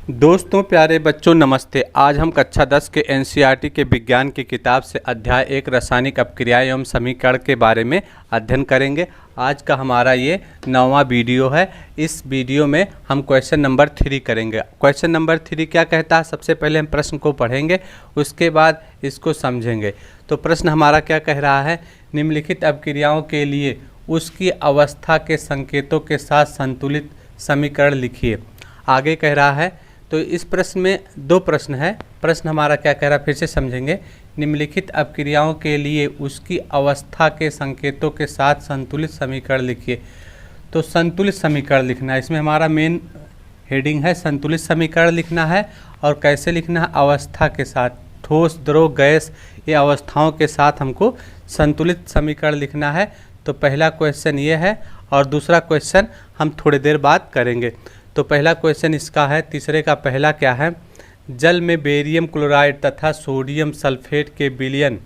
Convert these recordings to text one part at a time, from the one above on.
दोस्तों, प्यारे बच्चों, नमस्ते। आज हम कक्षा 10 के एनसीईआरटी के विज्ञान की किताब से अध्याय 1 रासायनिक अपक्रिया एवं समीकरण के बारे में अध्ययन करेंगे। आज का हमारा ये 9वां वीडियो है। इस वीडियो में हम क्वेश्चन नंबर 3 करेंगे। क्वेश्चन नंबर 3 क्या कहता है? सबसे पहले हम प्रश्न को पढ़ेंगे, उसके बाद इसको समझेंगे। तो प्रश्न हमारा क्या कह रहा है? निम्नलिखित अपक्रियाओं के लिए उसकी अवस्था के संकेतों के साथ संतुलित समीकरण लिखिए। आगे कह रहा है, तो इस प्रश्न में 2 प्रश्न है। प्रश्न हमारा क्या कह रहा है, फिर से समझेंगे। निम्नलिखित अपक्रियाओं के लिए उसकी अवस्था के संकेतों के साथ संतुलित समीकरण लिखिए। तो संतुलित समीकरण लिखना है, इसमें हमारा मेन हेडिंग है संतुलित समीकरण लिखना है। और कैसे लिखना है? अवस्था के साथ, ठोस, द्रव, गैस, ये अवस्थाओं के साथ हमको संतुलित समीकरण लिखना है। तो पहला क्वेश्चन ये है और दूसरा क्वेश्चन हम थोड़ी देर बाद करेंगे। तो पहला क्वेश्चन इसका है, तीसरे का पहला क्या है? जल में बेरियम क्लोराइड तथा सोडियम सल्फेट के विलयन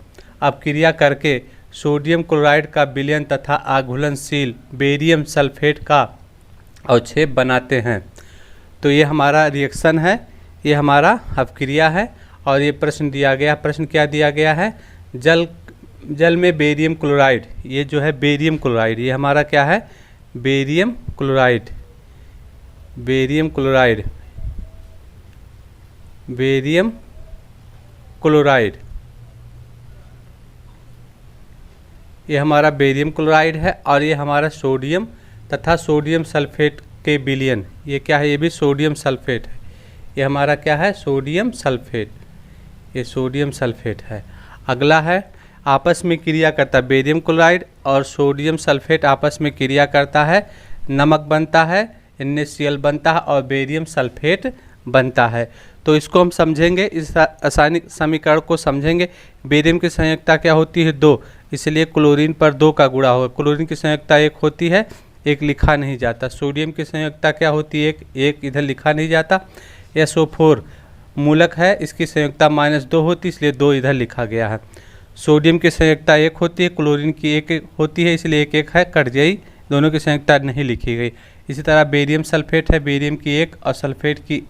अपक्रिया करके सोडियम क्लोराइड का विलयन तथा आघूलनशील बेरियम सल्फेट का अवक्षेप बनाते हैं। तो ये हमारा रिएक्शन है, ये हमारा अपक्रिया है। और ये प्रश्न दिया गया, प्रश्न क्या दिया गया है? जल में बेरियम क्लोराइड, ये जो है बेरियम क्लोराइड, ये हमारा क्या है? Barium chloride, barium chloride, barium chloride, ये हमारा बेरियम क्लोराइड है। और ये हमारा सोडियम तथा सोडियम सल्फेट के विलयन, ये क्या है? ये भी सोडियम सल्फेट है। ये हमारा क्या है? सोडियम सल्फेट, ये सोडियम सल्फेट है। अगला है, आपस में क्रिया करता, बेरियम क्लोराइड और सोडियम सल्फेट आपस में क्रिया करता है, नमक बनता है, NaCl बनता है और बेरियम सल्फेट बनता है। तो इसको हम समझेंगे, इस रासायनिक समीकरण को समझेंगे। बेरियम की संयोजकता क्या होती है? 2, इसलिए क्लोरीन पर 2 का गुणा होगा। क्लोरीन की संयोजकता 1 होती है, 1 लिखा नहीं जाता। सोडियम की संयोजकता क्या होती है? 1 इधर लिखा नहीं जाता। SO4 मूलक है, इसकी संयोजकता -2 होती है, इसलिए 2 इधर लिखा गया है। सोडियम की संयोजकता 1 होती है, क्लोरीन की 1 होती है, इसलिए 1 है, कट गई, दोनों की संयोजकता नहीं लिखी गई। इसी तरह बेरियम सल्फेट है, बेरियम की 1 और सल्फेट की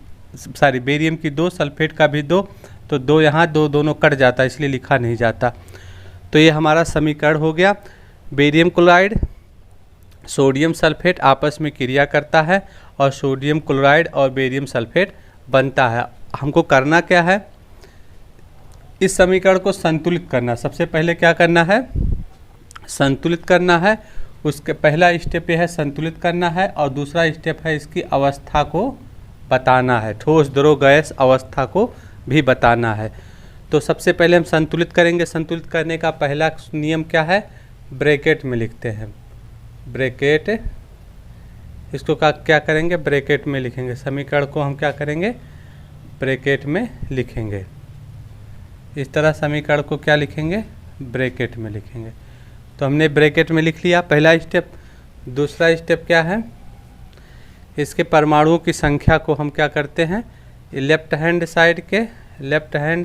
बेरियम की 2, सल्फेट का भी 2, तो 2 यहाँ, 2 दोनों कट जाता है, इसलिए लिखा नहीं जाता। तो ये हमारा समीकरण हो गया। बेरियम क्लोराइड, सोडियम सल्फेट आपस में क्रिया करता है और सोडियम क्लोराइड और बेरियम सल्फेट बनता है। हमको करना क्या है? इस समीकरण को संतुलित करना। सबसे पहले क्या करना है? संतुलित करना है। उसके पहला स्टेप ये है संतुलित करना है, और दूसरा स्टेप है इसकी अवस्था को बताना है, ठोस, द्रव, गैस अवस्था को भी बताना है। तो सबसे पहले हम संतुलित करेंगे। संतुलित करने का पहला नियम क्या है? ब्रैकेट में लिखते हैं, ब्रैकेट। इसको क्या करेंगे? ब्रैकेट में लिखेंगे। समीकरण को हम क्या करेंगे? ब्रैकेट में लिखेंगे। इस तरह समीकरण को क्या लिखेंगे? ब्रैकेट में लिखेंगे। तो हमने ब्रैकेट में लिख लिया, पहला स्टेप। दूसरा स्टेप क्या है? इसके परमाणुओं की संख्या को हम क्या करते हैं? लेफ्ट हैंड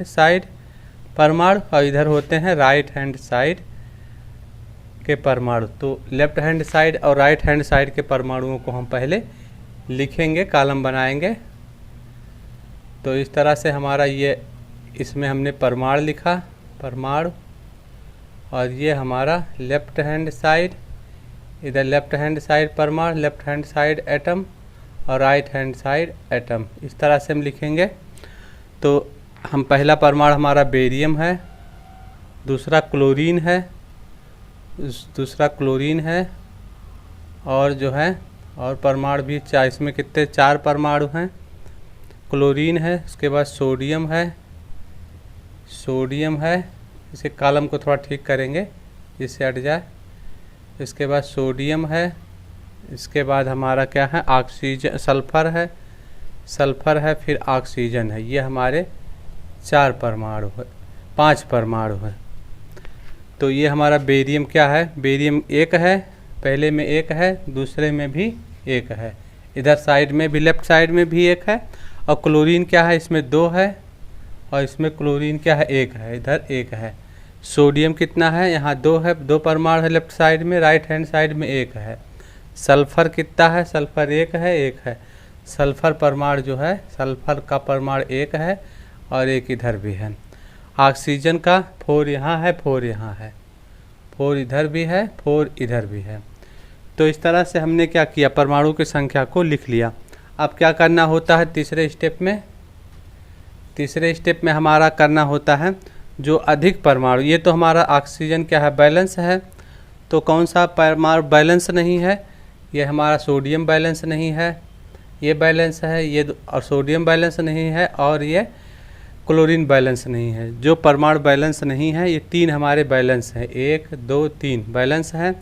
साइड परमाणु, और इधर होते हैं राइट हैंड साइड के परमाणु। तो लेफ्ट हैंड साइड और राइट हैंड साइड के परमाणुओं को हम पहले लिखेंगे, कॉलम बनाएंगे। तो इस तरह से हमारा ये, इसमें हमने परमाणु लिखा, परमाणु, और ये हमारा लेफ्ट हैंड साइड, इधर लेफ्ट हैंड साइड परमाणु, लेफ्ट हैंड साइड एटम और राइट हैंड साइड एटम। इस तरह से हम लिखेंगे। तो हम पहला परमाणु हमारा बेरियम है, दूसरा क्लोरीन है, और जो है और परमाणु भी 4, इसमें कितने? 4 परमाणु हैं। क्लोरीन है, उसके बाद सोडियम है, इसे कॉलम को थोड़ा ठीक करेंगे जिससे हट जाए। इसके बाद सोडियम है, इसके बाद हमारा क्या है? ऑक्सीजन, सल्फर है, फिर ऑक्सीजन है। ये हमारे 4 परमाणु है, 5 परमाणु है। तो ये हमारा बेरियम क्या है? बेरियम 1 है, पहले में 1 है, दूसरे में भी 1 है, इधर साइड में भी, लेफ्ट साइड में भी 1 है। और क्लोरीन क्या है? इसमें 2 है, और इसमें क्लोरीन क्या है? 1 है, इधर 1 है। सोडियम कितना है? यहाँ 2 है, 2 परमाणु है लेफ्ट साइड में, राइट हैंड साइड में 1 है। सल्फर कितना है? सल्फर 1 है, 1 है। सल्फर परमाणु जो है, सल्फर का परमाणु 1 है और 1 इधर भी है। ऑक्सीजन का 4 यहाँ है, 4 यहाँ है, 4 इधर भी है, 4 इधर भी है। तो इस तरह से हमने क्या किया, परमाणु की संख्या को लिख लिया। अब क्या करना होता है तीसरे स्टेप में? तीसरे स्टेप में हमारा करना होता है जो अधिक परमाणु, ये तो हमारा ऑक्सीजन क्या है, बैलेंस है। तो कौन सा परमाणु बैलेंस नहीं है? ये हमारा सोडियम बैलेंस नहीं है, ये बैलेंस है, ये और सोडियम बैलेंस नहीं है, और ये क्लोरीन बैलेंस नहीं है। जो परमाणु बैलेंस नहीं है ये 3 हमारे बैलेंस हैं, 1 2 3 बैलेंस हैं।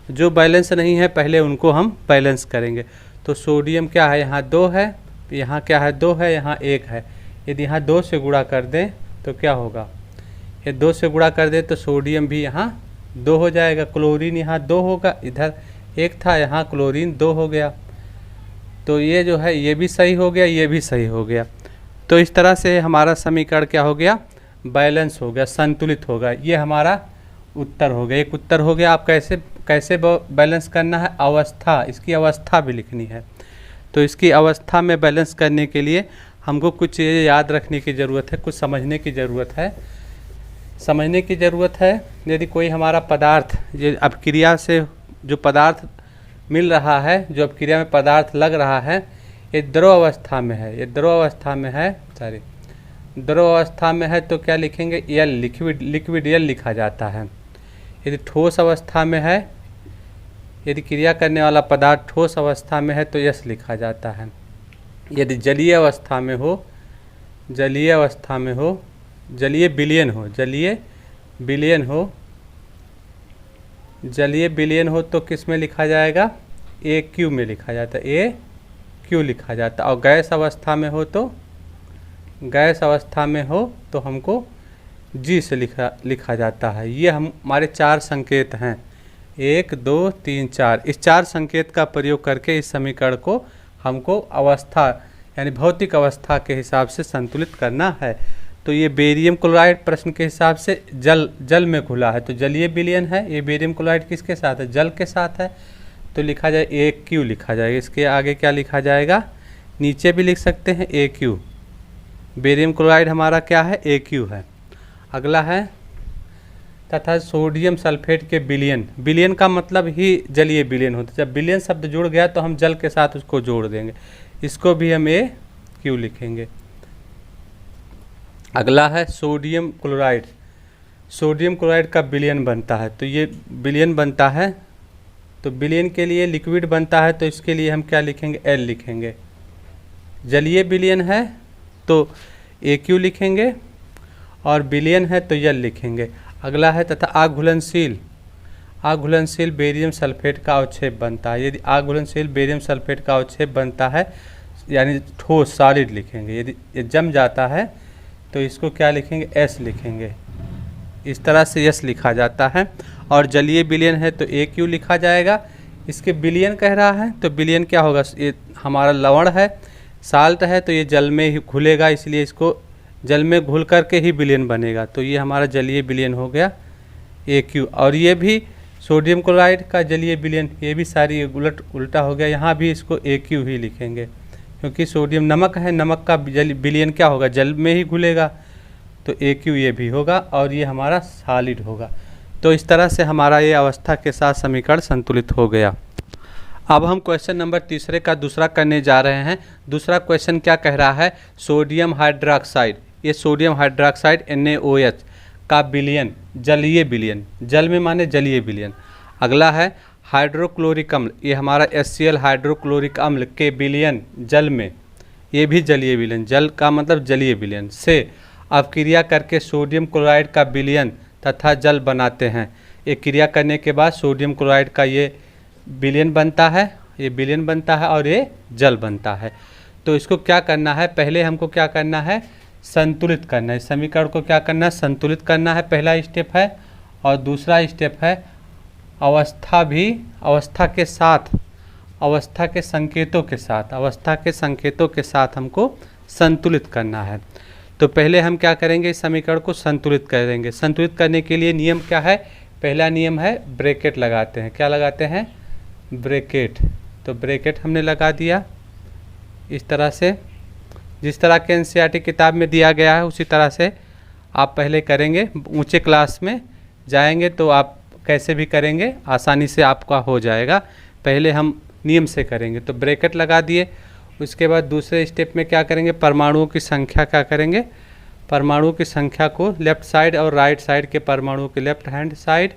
जो बैलेंस नहीं है पहले उनको हम बैलेंस करेंगे। तो सोडियम क्या है, यहाँ 2 है, यहाँ क्या है 2 है, यहाँ 1 है। यदि यहाँ 2 से गुणा कर दें तो क्या होगा, ये 2 से गुणा कर दें तो सोडियम भी यहाँ 2 हो जाएगा, क्लोरीन यहाँ 2 होगा, इधर 1 था, यहाँ क्लोरीन 2 हो गया। तो ये जो है ये भी सही हो गया, ये भी सही हो गया। तो इस तरह से हमारा समीकरण क्या हो गया, बैलेंस हो गया, संतुलित होगा। ये हमारा उत्तर हो गया, एक उत्तर हो गया। आप कैसे बैलेंस करना है, अवस्था, इसकी अवस्था भी लिखनी है। तो इसकी अवस्था में बैलेंस करने के लिए हमको कुछ चीज़ें याद रखने की ज़रूरत है, कुछ समझने की ज़रूरत है। समझने की ज़रूरत है, यदि कोई हमारा पदार्थ, ये अपक्रिया से जो पदार्थ मिल रहा है, जो अपक्रिया में पदार्थ लग रहा है, ये द्रव अवस्था में है, ये द्रव अवस्था में है, द्रव अवस्था में है तो क्या लिखेंगे, एल, लिक्विड एल लिखा जाता है। यदि ठोस अवस्था में है, यदि क्रिया करने वाला पदार्थ ठोस अवस्था में है तो यस लिखा जाता है। यदि जलीय अवस्था में हो, जलीय अवस्था में हो, जलीय विलयन हो, जलीय विलयन हो, जलीय विलयन हो तो किस में लिखा जाएगा, ए क्यू में लिखा जाता है, ए क्यू लिखा जाता है। और गैस अवस्था में हो तो, गैस अवस्था में हो तो हमको जी से लिखा जाता है। ये हमारे 4 संकेत हैं, 1 2 3 4। इस 4 संकेत का प्रयोग करके इस समीकरण को हमको अवस्था यानी भौतिक अवस्था के हिसाब से संतुलित करना है। तो ये बेरियम क्लोराइड प्रश्न के हिसाब से जल में घुला है, तो जलीय विलयन है। ये बेरियम क्लोराइड किसके साथ है, जल के साथ है, तो लिखा जाए ए क्यू लिखा जाएगा। इसके आगे क्या लिखा जाएगा, नीचे भी लिख सकते हैं ए क्यू। बेरियम क्लोराइड हमारा क्या है, ए क्यू है। अगला है तथा सोडियम सल्फेट के विलयन, विलयन का मतलब ही जलीय विलयन होता है। जब विलयन शब्द जुड़ गया तो हम जल के साथ उसको जोड़ देंगे, इसको भी हम ए क्यू लिखेंगे। अगला है सोडियम क्लोराइड, सोडियम क्लोराइड का विलयन बनता है, तो ये विलयन बनता है, तो विलयन के लिए लिक्विड बनता है, तो इसके लिए हम क्या लिखेंगे, एल लिखेंगे। जलीय विलयन है तो ए क्यू लिखेंगे, और विलयन है तो यल लिखेंगे। अगला है तथा आघुलनशील, आघुलनशील बेरियम सल्फेट का अवक्षेप बनता है। यदि आघुलनशील बेरियम सल्फेट का अवक्षेप बनता है यानी ठोस सॉलिड लिखेंगे। यदि ये जम जाता है तो इसको क्या लिखेंगे, एस लिखेंगे। इस तरह से यस लिखा जाता है। और जलीय विलयन है तो ए क्यू लिखा जाएगा। इसके विलयन कह रहा है तो विलयन क्या होगा, ये हमारा लवण है, साल्ट है, तो ये जल में ही घुलेगा, इसलिए इसको जल में घुल करके ही विलयन बनेगा। तो ये हमारा जलीय विलयन हो गया ए क्यू। और ये भी सोडियम क्लोराइड का जलीय विलयन, ये भी सारी उल्टा हो गया, यहाँ भी इसको ए क्यू ही लिखेंगे, क्योंकि सोडियम नमक है, नमक का विलयन क्या होगा, जल में ही घुलेगा, तो ए क्यू ये भी होगा, और ये हमारा सॉलिड होगा। तो इस तरह से हमारा ये अवस्था के साथ समीकरण संतुलित हो गया। अब हम क्वेश्चन नंबर 3 का दूसरा करने जा रहे हैं। दूसरा क्वेश्चन क्या कह रहा है, सोडियम हाइड्रोक्साइड, ये सोडियम हाइड्रोक्साइड NaOH का विलयन, जलीय विलयन, जल में माने जलीय विलयन। अगला है हाइड्रोक्लोरिक अम्ल, ये हमारा HCl हाइड्रोक्लोरिक अम्ल के विलयन जल में, ये भी जलीय विलयन, जल का मतलब जलीय विलयन से अपक्रिया करके सोडियम क्लोराइड का विलयन तथा जल बनाते हैं। ये क्रिया करने के बाद सोडियम क्लोराइड का ये विलयन बनता है, ये विलयन बनता है और ये जल बनता है। तो इसको क्या करना है, पहले हमको क्या करना है, संतुलित करना है। समीकरण को क्या करना है, संतुलित करना है, पहला स्टेप है। और दूसरा स्टेप है अवस्था भी, अवस्था के साथ, अवस्था के संकेतों के साथ, अवस्था के संकेतों के साथ हमको संतुलित करना है। तो पहले हम क्या करेंगे, इस समीकरण को संतुलित करेंगे। संतुलित करने के लिए नियम क्या है, पहला नियम है ब्रैकेट लगाते हैं। क्या लगाते हैं, ब्रैकेट। तो ब्रैकेट हमने लगा दिया, इस तरह से जिस तरह के एनसीईआरटी किताब में दिया गया है उसी तरह से आप पहले करेंगे। ऊंचे क्लास में जाएंगे तो आप कैसे भी करेंगे आसानी से आपका हो जाएगा। पहले हम नियम से करेंगे। तो ब्रैकेट लगा दिए। उसके बाद दूसरे स्टेप में क्या करेंगे, परमाणुओं की संख्या क्या करेंगे, परमाणुओं की संख्या को लेफ़्ट साइड और राइट साइड के परमाणुओं के लेफ़्ट हैंड साइड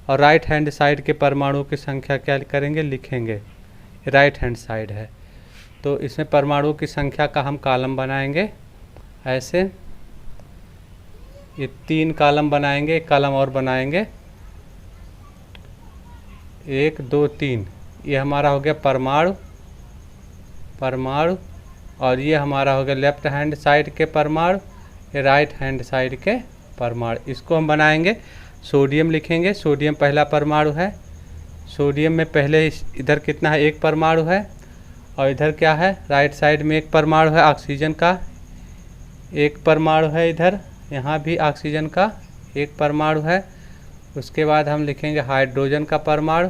और राइट हैंड साइड के परमाणुओं की संख्या क्या करेंगे, लिखेंगे। राइट हैंड साइड है तो इसमें परमाणुओं की संख्या का हम कॉलम बनाएंगे ऐसे। ये 3 कॉलम बनाएंगे, एक कॉलम और बनाएंगे, 1 2 3। ये हमारा हो गया परमाणु और ये हमारा हो गया लेफ़्ट हैंड साइड के परमाणु, ये राइट हैंड साइड के परमाणु। इसको हम बनाएंगे। सोडियम लिखेंगे। सोडियम पहला परमाणु है। सोडियम में पहले इधर कितना है, 1 परमाणु है और इधर क्या है, राइट साइड में 1 परमाणु है ऑक्सीजन का, 1 परमाणु है इधर, यहाँ भी ऑक्सीजन का 1 परमाणु है। उसके बाद हम लिखेंगे हाइड्रोजन का परमाणु।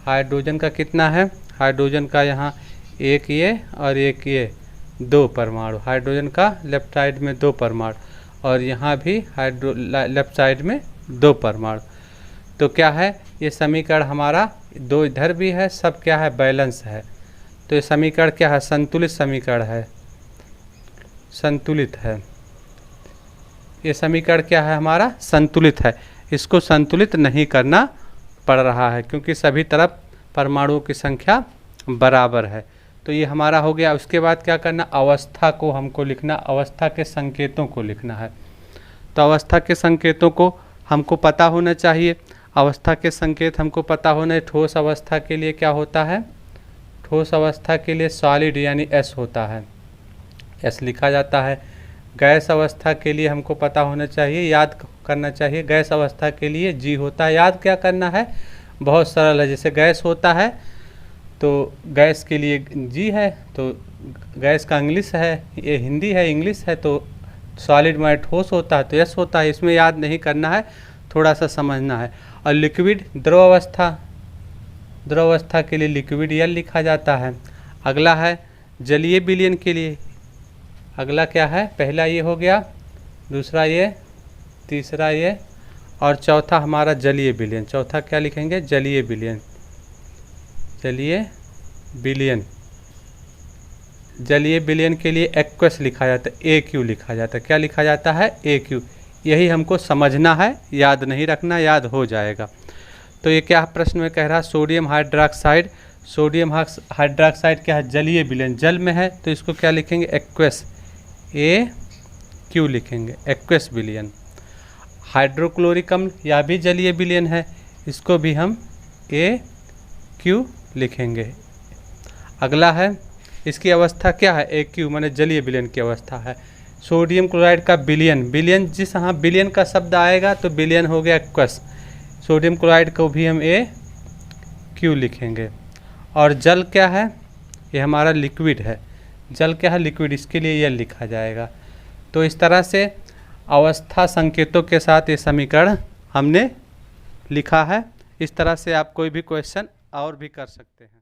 हाइड्रोजन का कितना है, हाइड्रोजन का यहाँ 1 ये और 1 ये, 2 परमाणु। हाइड्रोजन का लेफ़्ट साइड में 2 परमाणु और यहाँ भी लेफ़्ट साइड में 2 परमाणु। तो क्या है, ये समीकरण हमारा 2 इधर भी है, सब क्या है, बैलेंस है। तो ये समीकरण क्या है, संतुलित समीकरण है, संतुलित है। ये समीकरण क्या है हमारा, संतुलित है। इसको संतुलित नहीं करना पड़ रहा है क्योंकि सभी तरफ परमाणुओं की संख्या बराबर है। तो ये हमारा हो गया। उसके बाद क्या करना, अवस्था को हमको लिखना, अवस्था के संकेतों को लिखना है। तो अवस्था के संकेतों को हमको पता होना चाहिए। अवस्था के संकेत हमको पता होना है। ठोस अवस्था के लिए क्या होता है, ठोस अवस्था के लिए सॉलिड यानी S होता है, S लिखा जाता है। गैस अवस्था के लिए हमको पता होना चाहिए, याद करना चाहिए, गैस अवस्था के लिए G होता है। याद क्या करना है, बहुत सरल है। जैसे गैस होता है तो गैस के लिए G है, तो गैस का इंग्लिश है, ये हिंदी है, इंग्लिश है। तो सॉलिड में ठोस होता है तो S होता है। इसमें याद नहीं करना है, थोड़ा सा समझना है। और लिक्विड द्रव अवस्था, द्रव अवस्था के लिए लिक्विड L लिखा जाता है। अगला है जलीय विलयन के लिए। अगला क्या है, पहला ये हो गया, दूसरा ये, तीसरा ये और चौथा हमारा जलीय विलयन। चौथा क्या लिखेंगे, जलीय विलयन। जलीय विलयन, जलीय विलयन के लिए एक्वस लिखा जाता है, AQ लिखा जाता है। क्या लिखा जाता है, AQ। यही हमको समझना है, याद नहीं रखना, याद हो जाएगा। तो ये क्या प्रश्न में कह रहा है, सोडियम हाइड्रोक्साइड। सोडियम हाइड्रोक्साइड क्या है, जलीय विलयन, जल में है तो इसको क्या लिखेंगे, एक्वस, AQ लिखेंगे, एक्वस विलयन। हाइड्रोक्लोरिक अम्ल यह भी जलीय विलयन है, इसको भी हम AQ लिखेंगे। अगला है, इसकी अवस्था क्या है, AQ माने जलीय विलयन की अवस्था है। सोडियम क्लोराइड का विलयन, विलयन जिस यहाँ विलयन का शब्द आएगा तो विलयन हो गया एक्वस। सोडियम क्लोराइड को भी हम AQ लिखेंगे। और जल क्या है, ये हमारा लिक्विड है। जल क्या है, लिक्विड, इसके लिए यह लिखा जाएगा। तो इस तरह से अवस्था संकेतों के साथ ये समीकरण हमने लिखा है। इस तरह से आप कोई भी क्वेश्चन और भी कर सकते हैं।